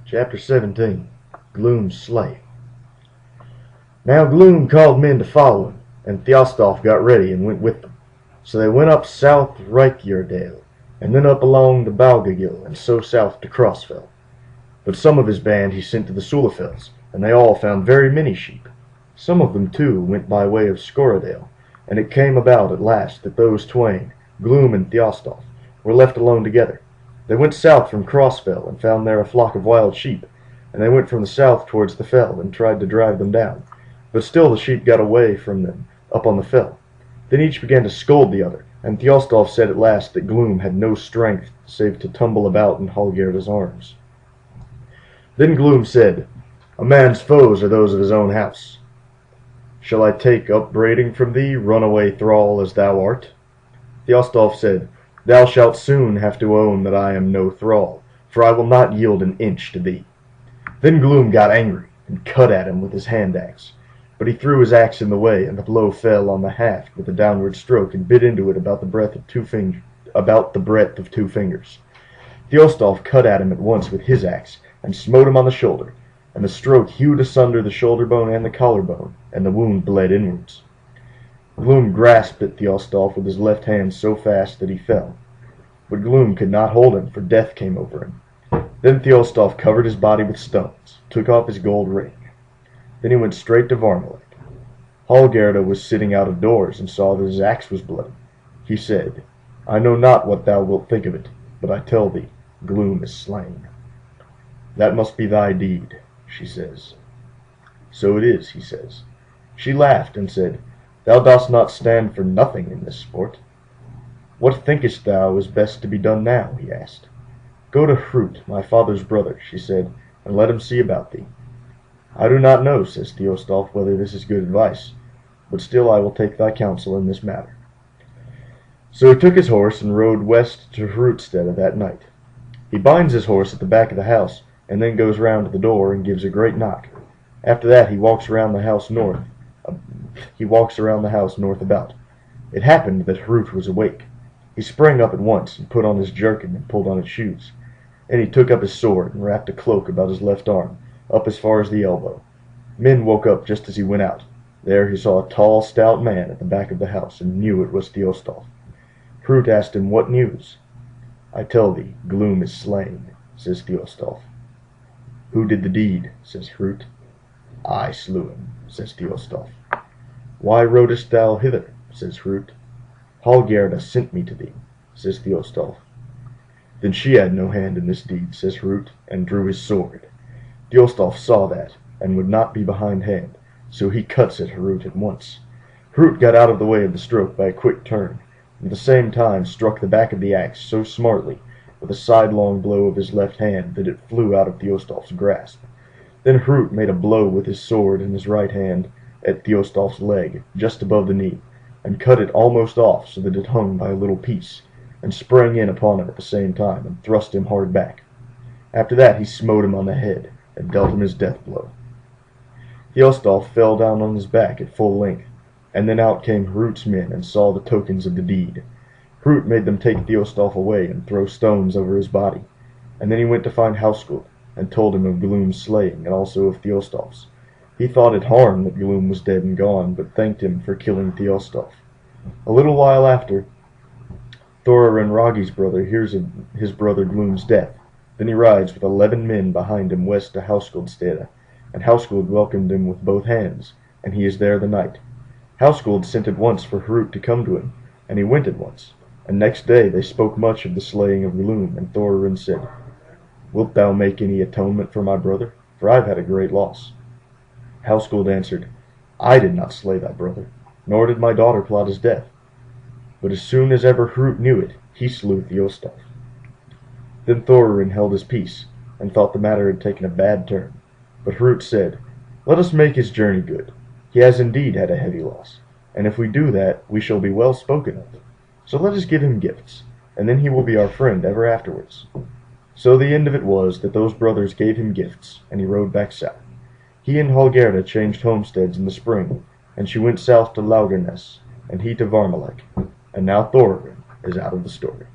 Chapter 17. Glum's Slaying. Now Glum called men to follow him, and Thjostolf got ready and went with them. So they went up south Reykjardale, and then up along the Balgagill, and so south to Crossfell. But some of his band he sent to the Sulafels, and they all found very many sheep. Some of them, too, went by way of Scoradale, and it came about at last that those twain, Glum and Thjostolf, were left alone together. They went south from Crossfell, and found there a flock of wild sheep, and they went from the south towards the fell, and tried to drive them down. But still the sheep got away from them up on the fell. Then each began to scold the other, and Thjostolf said at last that Glum had no strength save to tumble about in Hallgerda's arms. Then Glum said, "A man's foes are those of his own house. Shall I take upbraiding from thee, runaway thrall as thou art?" Thjostolf said, "Thou shalt soon have to own that I am no thrall, for I will not yield an inch to thee." Then Glum got angry, and cut at him with his hand-axe. But he threw his axe in the way, and the blow fell on the haft with a downward stroke, and bit into it about the breadth of 2 fingers. Thjostolf cut at him at once with his axe, and smote him on the shoulder, and the stroke hewed asunder the shoulder bone and the collar bone, and the wound bled inwards. Glum grasped at Thjostolf with his left hand so fast that he fell. But Glum could not hold him, for death came over him. Then Thjostolf covered his body with stones, took off his gold ring. Then he went straight to Varmalek. Hallgerda was sitting out of doors, and saw that his axe was bloody. He said, "I know not what thou wilt think of it, but I tell thee, Glum is slain." "That must be thy deed," she says. "So it is," he says. She laughed, and said, "Thou dost not stand for nothing in this sport." "What thinkest thou is best to be done now?" he asked. "Go to Hrut, my father's brother," she said, "and let him see about thee." "I do not know," says Thjostolf, "whether this is good advice, but still I will take thy counsel in this matter." So he took his horse and rode west to Hrutstede that night. He binds his horse at the back of the house, and then goes round to the door and gives a great knock. After that he walks around the house north about. It happened that Hrut was awake. He sprang up at once, and put on his jerkin, and pulled on his shoes. And he took up his sword, and wrapped a cloak about his left arm, up as far as the elbow. Min woke up just as he went out. There he saw a tall, stout man at the back of the house, and knew it was Thjostolf. Hrut asked him, "What news?" "I tell thee, Glum is slain," says Thjostolf. "Who did the deed?" says Hrut. "I slew him," says Thjostolf. "Why rodest thou hither?" says Hrut. "Hallgerda sent me to thee," says Thjostolf. "Then she had no hand in this deed," says Hrut, and drew his sword. Thjostolf saw that, and would not be behindhand, so he cuts at Hrut at once. Hrut got out of the way of the stroke by a quick turn, and at the same time struck the back of the axe so smartly with a sidelong blow of his left hand that it flew out of Thjostolf's grasp. Then Hrut made a blow with his sword in his right hand at Thjostolf's leg, just above the knee, and cut it almost off so that it hung by a little piece, and sprang in upon him at the same time, and thrust him hard back. After that he smote him on the head, and dealt him his death blow. Thjostolf fell down on his back at full length, and then out came Hrut's men, and saw the tokens of the deed. Hrut made them take Thjostolf away, and throw stones over his body, and then he went to find Houskuld, and told him of Glum's slaying, and also of Thjostolf's. He thought it harm that Glum was dead and gone, but thanked him for killing Thjostolf. A little while after, Thorarin Ragi's brother hears of his brother Glum's death. Then he rides with 11 men behind him west to Houskildstede, and Houskuld welcomed him with both hands, and he is there the night. Houskuld sent at once for Hrut to come to him, and he went at once. And next day they spoke much of the slaying of Glum, and Thorarin said, "Wilt thou make any atonement for my brother? For I have had a great loss." Houskuld answered, "I did not slay thy brother, nor did my daughter plot his death. But as soon as ever Hrut knew it, he slew Thjostolf." Then Thorarin held his peace, and thought the matter had taken a bad turn. But Hrut said, "Let us make his journey good. He has indeed had a heavy loss, and if we do that, we shall be well spoken of. So let us give him gifts, and then he will be our friend ever afterwards." So the end of it was that those brothers gave him gifts, and he rode back south. He and Hallgerda changed homesteads in the spring, and she went south to Laugerness, and he to Varmalek. And now Thorarin is out of the story.